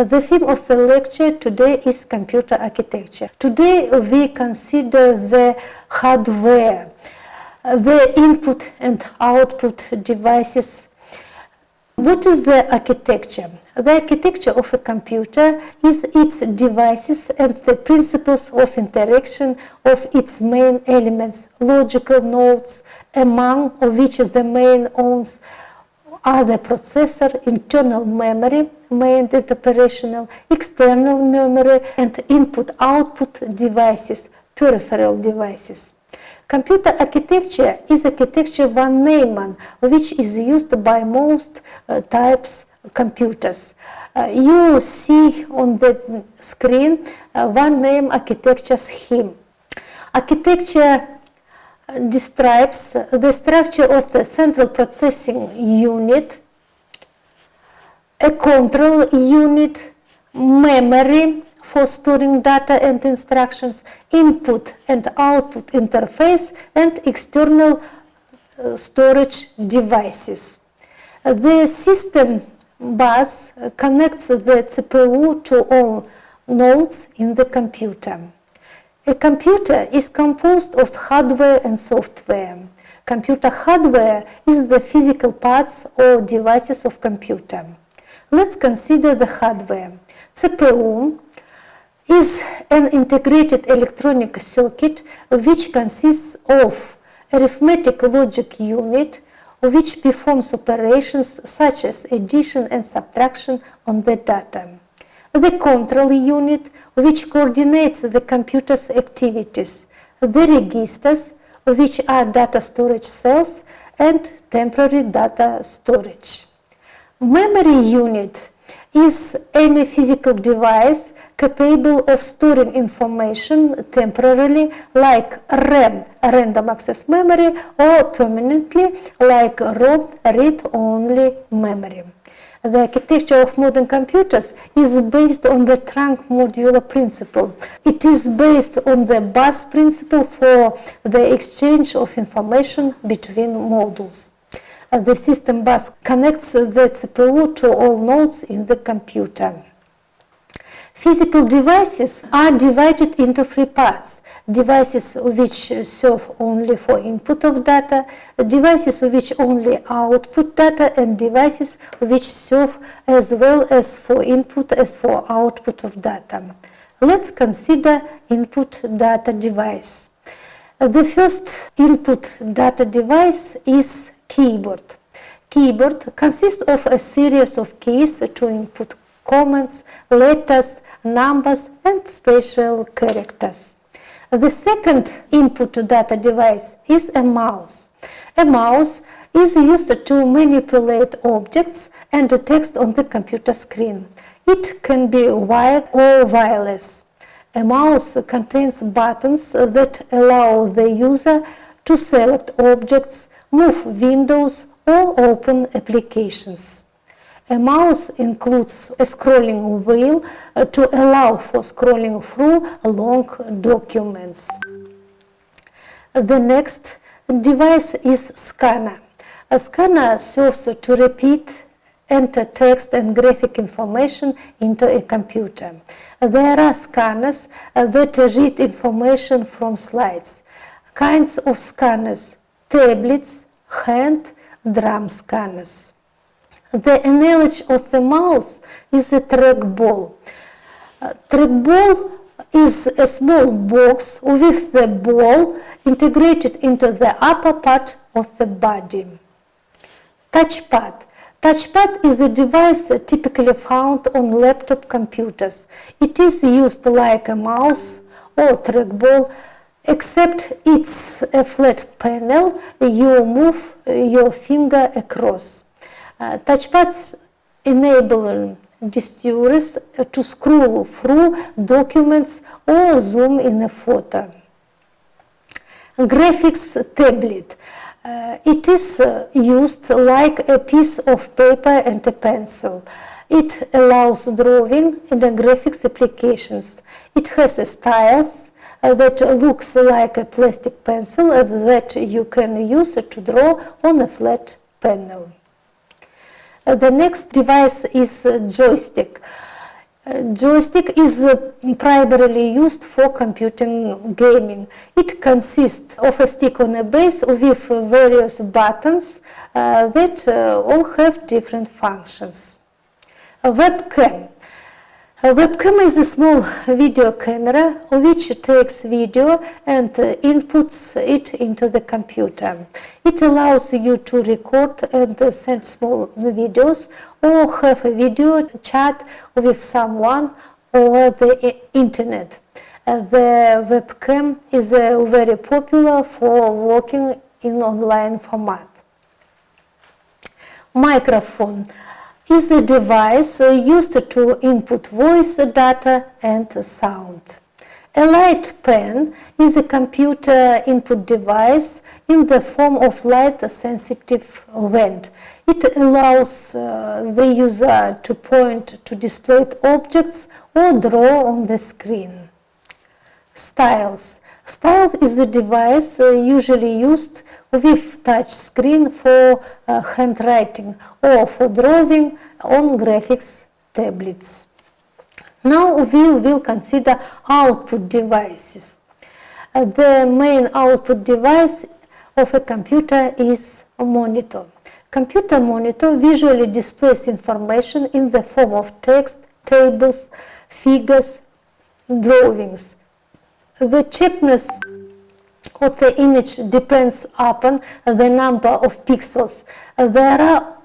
The theme of the lecture today is computer architecture. Today we consider the hardware, the input and output devices. What is the architecture? The architecture of a computer is its devices and the principles of interaction of its main elements, logical nodes, among which the main owns are the processor, internal memory, main and operational, external memory, and input-output devices, peripheral devices. Computer architecture is architecture von Neumann, which is used by most types of computers. You see on the screen von Neumann architecture scheme. Architecture describes the structure of the central processing unit, a control unit, memory for storing data and instructions, input and output interface, and external storage devices. The system bus connects the CPU to all nodes in the computer. A computer is composed of hardware and software. Computer hardware is the physical parts or devices of computer. Let's consider the hardware. CPU is an integrated electronic circuit which consists of arithmetic logic unit which performs operations such as addition and subtraction on the data. The control unit, which coordinates the computer's activities, the registers, which are data storage cells, and temporary data storage. Memory unit is any physical device capable of storing information temporarily, like RAM, random access memory, or permanently, like ROM, read-only memory. The architecture of modern computers is based on the trunk modular principle. It is based on the bus principle for the exchange of information between modules. The system bus connects the CPU to all nodes in the computer. Physical devices are divided into three parts: devices which serve only for input of data, devices which only output data, and devices which serve as well as for input as for output of data. Let's consider input data device. The first input data device is keyboard. Keyboard consists of a series of keys to input commands, letters, numbers, and special characters. The second input data device is a mouse. A mouse is used to manipulate objects and text on the computer screen. It can be wired or wireless. A mouse contains buttons that allow the user to select objects, move windows, or open applications. A mouse includes a scrolling wheel to allow for scrolling through long documents. The next device is scanner. A scanner serves to repeat, enter text and graphic information into a computer. There are scanners that read information from slides. Kinds of scanners: tablets, hand, drum scanners. The analogy of the mouse is a trackball. Trackball is a small box with the ball integrated into the upper part of the body. Touchpad. Touchpad is a device typically found on laptop computers. It is used like a mouse or trackball, except it's a flat panel. You move your finger across. Touchpads enable users to scroll through documents or zoom in a photo. Graphics tablet. It is used like a piece of paper and a pencil. It allows drawing and graphics applications. It has a stylus that looks like a plastic pencil that you can use to draw on a flat panel. The next device is a joystick. Joystick is primarily used for computing gaming. It consists of a stick on a base with various buttons that all have different functions. A webcam. A webcam is a small video camera which takes video and inputs it into the computer. It allows you to record and send small videos or have a video chat with someone over the internet. The webcam is very popular for working in online format. Microphone is a device used to input voice data and sound. A light pen is a computer input device in the form of light-sensitive wand. It allows the user to point to displayed objects or draw on the screen. Stylus. Stylus is a device usually used with touch screen for handwriting or for drawing on graphics tablets. Now we will consider output devices. The main output device of a computer is a monitor. Computer monitor visually displays information in the form of text, tables, figures, drawings. The sharpness of the image depends upon the number of pixels. There are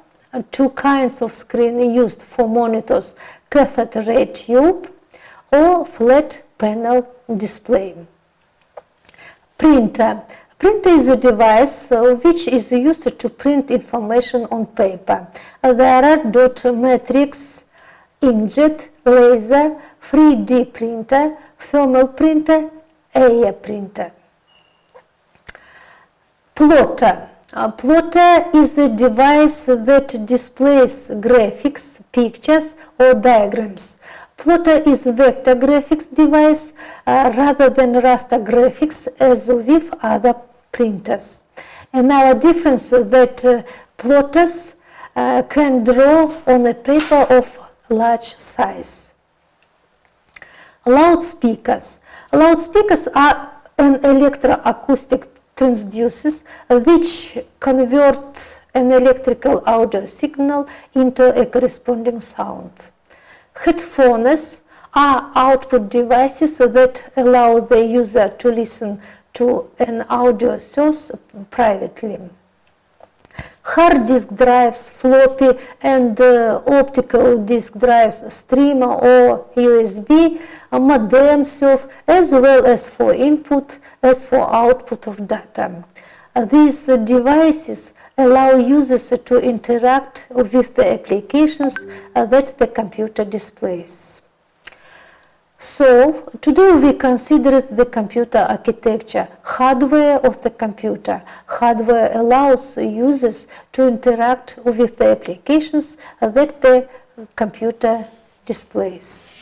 two kinds of screen used for monitors: cathode ray tube or flat panel display. Printer. Printer is a device which is used to print information on paper. There are dot matrix, inkjet, laser, 3D printer, thermal printer, air printer. Plotter. A plotter is a device that displays graphics, pictures, or diagrams. Plotter is a vector graphics device rather than raster graphics as with other printers. Another difference is that plotters can draw on a paper of large size. Loudspeakers. Loudspeakers are an electroacoustic transducers which convert an electrical audio signal into a corresponding sound. Headphones are output devices that allow the user to listen to an audio source privately. Hard disk drives, floppy and optical disk drives, streamer or USB, modem serve as well as for input as for output of data. These devices allow users to interact with the applications that the computer displays. So, today we considered the computer architecture, hardware of the computer. Hardware allows users to interact with the applications that the computer displays.